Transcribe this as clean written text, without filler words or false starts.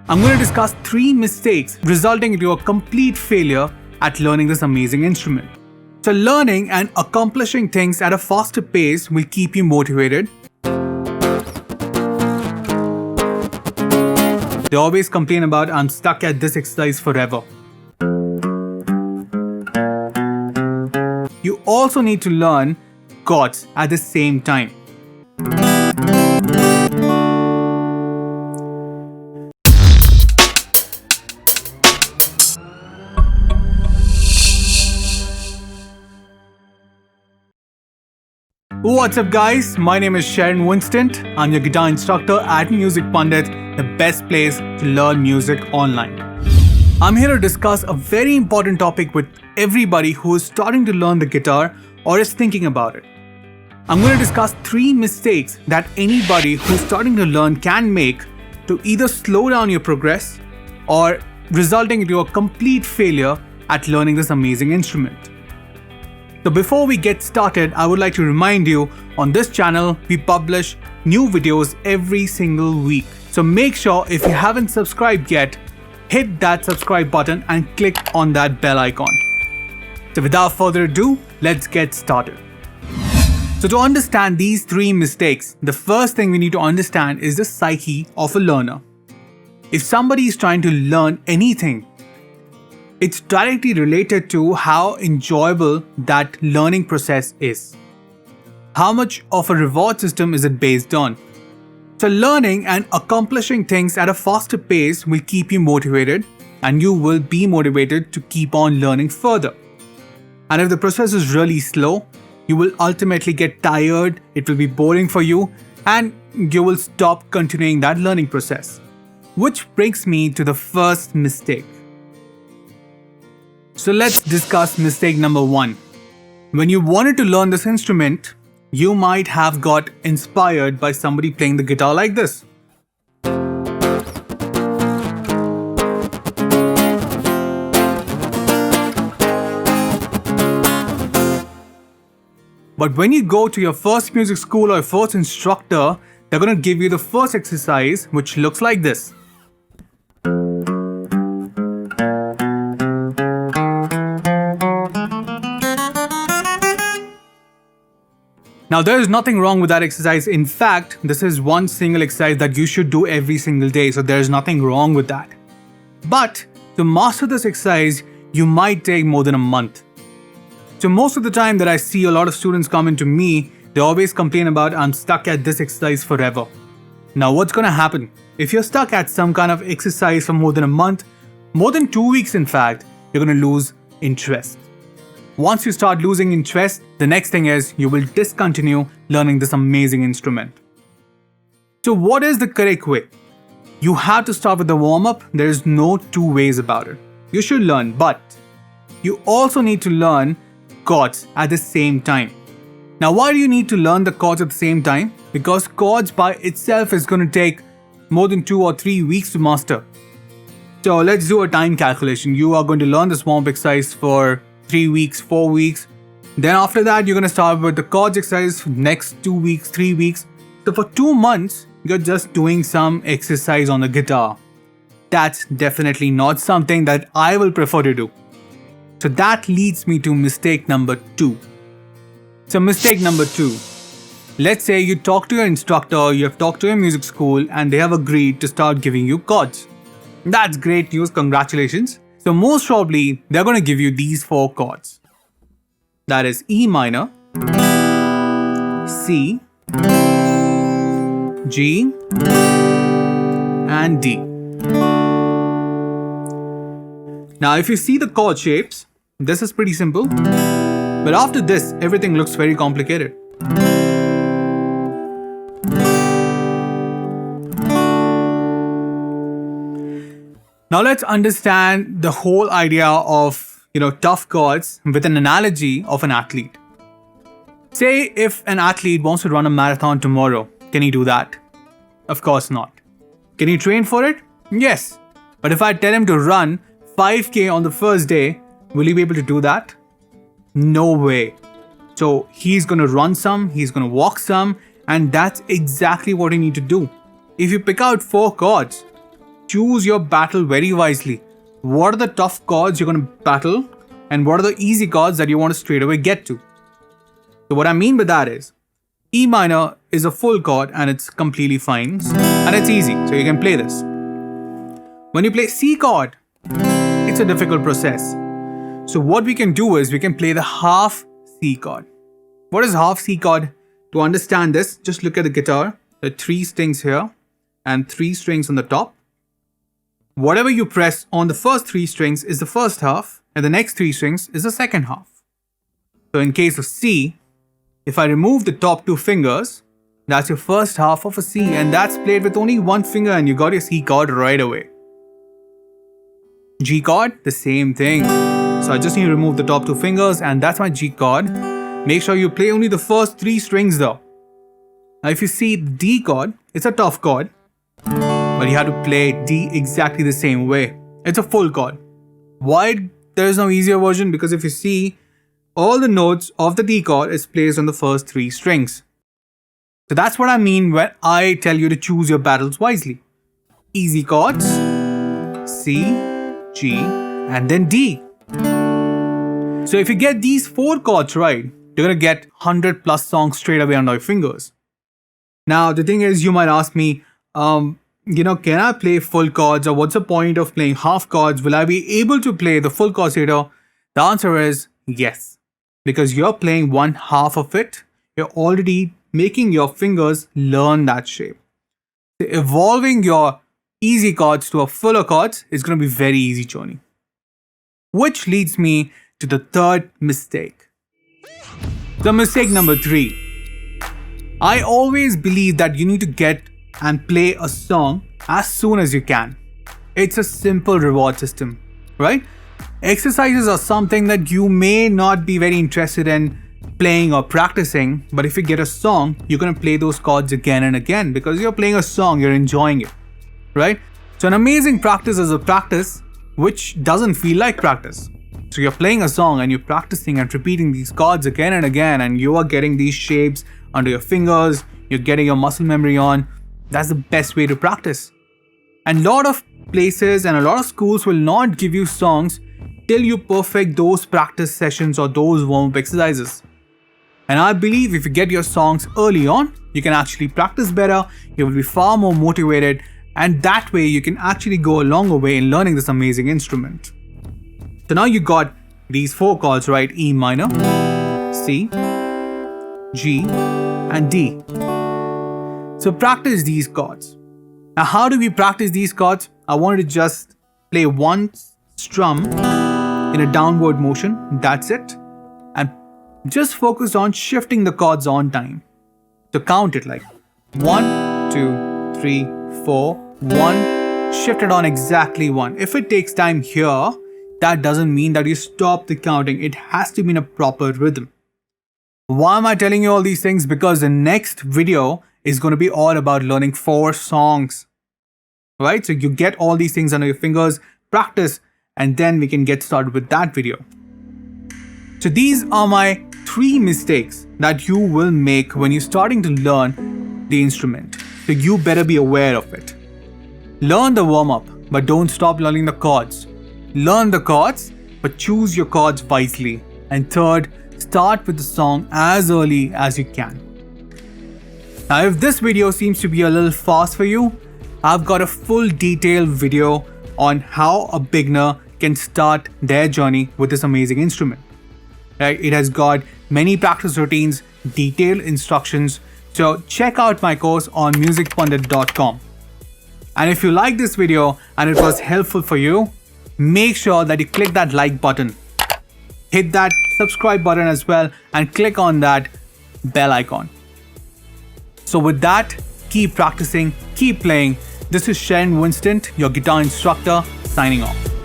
I'm going to discuss 3 mistakes resulting into a complete failure at learning this amazing instrument. So learning and accomplishing things at a faster pace will keep you motivated. They always complain about, I'm stuck at this exercise forever. You also need to learn chords at the same time. What's up guys, my name is Sherin Winstent. I'm your guitar instructor at Music Pandit, the best place to learn music online. I'm here to discuss a very important topic with everybody who is starting to learn the guitar or is thinking about it. I'm going to discuss 3 mistakes that anybody who's starting to learn can make to either slow down your progress or resulting into a complete failure at learning this amazing instrument. So before we get started, I would like to remind you, on this channel, we publish new videos every single week. So make sure if you haven't subscribed yet, hit that subscribe button and click on that bell icon. So without further ado, let's get started. So to understand these 3 mistakes, the first thing we need to understand is the psyche of a learner. If somebody is trying to learn anything, it's directly related to how enjoyable that learning process is. How much of a reward system is it based on? So learning and accomplishing things at a faster pace will keep you motivated, and you will be motivated to keep on learning further. And if the process is really slow, you will ultimately get tired, it will be boring for you, and you will stop continuing that learning process. Which brings me to the first mistake. So let's discuss mistake number 1. When you wanted to learn this instrument, you might have got inspired by somebody playing the guitar like this. But when you go to your first music school or first instructor, they're going to give you the first exercise, which looks like this. Now there is nothing wrong with that exercise. In fact, this is one single exercise that you should do every single day, so there is nothing wrong with that. But to master this exercise, you might take more than a month. So most of the time that I see a lot of students come into me, they always complain about, I'm stuck at this exercise forever. Now what's going to happen? If you're stuck at some kind of exercise for more than a month, more than 2 weeks in fact, you're going to lose interest. Once you start losing interest, the next thing is you will discontinue learning this amazing instrument. So what is the correct way? You have to start with the warm-up. There is no 2 ways about it. You should learn, but you also need to learn chords at the same time. Now why do you need to learn the chords at the same time? Because chords by itself is going to take more than 2 or 3 weeks to master. So let's do a time calculation. You are going to learn this warm-up exercise for 3 weeks, 4 weeks. Then after that, you're going to start with the chords exercise for next 2 weeks, 3 weeks. So for 2 months, you're just doing some exercise on the guitar. That's definitely not something that I will prefer to do. So that leads me to mistake number 2. So mistake number 2. Let's say you talk to your instructor, you have talked to your music school, and they have agreed to start giving you chords. That's great news, congratulations. So most probably, they're going to give you these 4 chords. That is E minor, C, G, and D. Now if you see the chord shapes, this is pretty simple. But after this, everything looks very complicated. Now let's understand the whole idea of, tough chords with an analogy of an athlete. Say if an athlete wants to run a marathon tomorrow, can he do that? Of course not. Can he train for it? Yes. But if I tell him to run 5K on the first day, will he be able to do that? No way. So he's going to run some, he's going to walk some, and that's exactly what you need to do. If you pick out 4 chords, choose your battle very wisely. What are the tough chords you're going to battle, and what are the easy chords that you want to straight away get to? So what I mean by that is, E minor is a full chord and it's completely fine and it's easy, so you can play this. When you play C chord, it's a difficult process. So what we can do is we can play the half C chord. What is half C chord? To understand this, just look at the guitar. There are 3 strings here and 3 strings on the top. Whatever you press on the first 3 strings is the first half, and the next 3 strings is the second half. So in case of C, if I remove the top 2 fingers, that's your first half of a C, and that's played with only 1 finger and you got your C chord right away. G chord, the same thing. So I just need to remove the top 2 fingers and that's my G chord. Make sure you play only the first 3 strings though. Now if you see D chord, it's a tough chord, but you have to play D exactly the same way. It's a full chord. Why there is no easier version? Because if you see, all the notes of the D chord is placed on the first 3 strings. So that's what I mean when I tell you to choose your battles wisely. Easy chords, C, G, and then D. So if you get these 4 chords right, you're gonna get 100 plus songs straight away under your fingers. Now the thing is, you might ask me, can I play full chords, or what's the point of playing half chords? Will I be able to play the full chords later? The answer is yes. Because you're playing one half of it, you're already making your fingers learn that shape. So evolving your easy chords to a fuller chords is going to be very easy journey. Which leads me to the third mistake. The mistake number 3. I always believe that you need to get and play a song as soon as you can. It's a simple reward system, right? Exercises are something that you may not be very interested in playing or practicing, but if you get a song, you're going to play those chords again and again because you're playing a song, you're enjoying it, right? So an amazing practice is a practice which doesn't feel like practice. So you're playing a song and you're practicing and repeating these chords again and again, and you are getting these shapes under your fingers, you're getting your muscle memory on. That's the best way to practice. And a lot of places and a lot of schools will not give you songs till you perfect those practice sessions or those warm-up exercises. And I believe if you get your songs early on, you can actually practice better, you will be far more motivated, and that way you can actually go a longer way in learning this amazing instrument. So now you got these 4 chords, right? E minor, C, G, and D. So practice these chords. Now how do we practice these chords? I wanted to just play one strum in a downward motion, that's it. And just focus on shifting the chords on time. So count it like 1, 2, 3, 4, 1, shift it on exactly 1. If it takes time here, that doesn't mean that you stop the counting. It has to be in a proper rhythm. Why am I telling you all these things? Because the next video is going to be all about learning 4 songs. Right? So you get all these things under your fingers, practice, and then we can get started with that video. So these are my 3 mistakes that you will make when you're starting to learn the instrument. So you better be aware of it. Learn the warm-up, but don't stop learning the chords. Learn the chords, but choose your chords wisely. And third, start with the song as early as you can. Now, if this video seems to be a little fast for you, I've got a full detailed video on how a beginner can start their journey with this amazing instrument. Right? It has got many practice routines, detailed instructions. So check out my course on musicpandit.com. And if you like this video and it was helpful for you, make sure that you click that like button. Hit that subscribe button as well and click on that bell icon. So with that, keep practicing, keep playing. This is Sherin Winstent, your guitar instructor, signing off.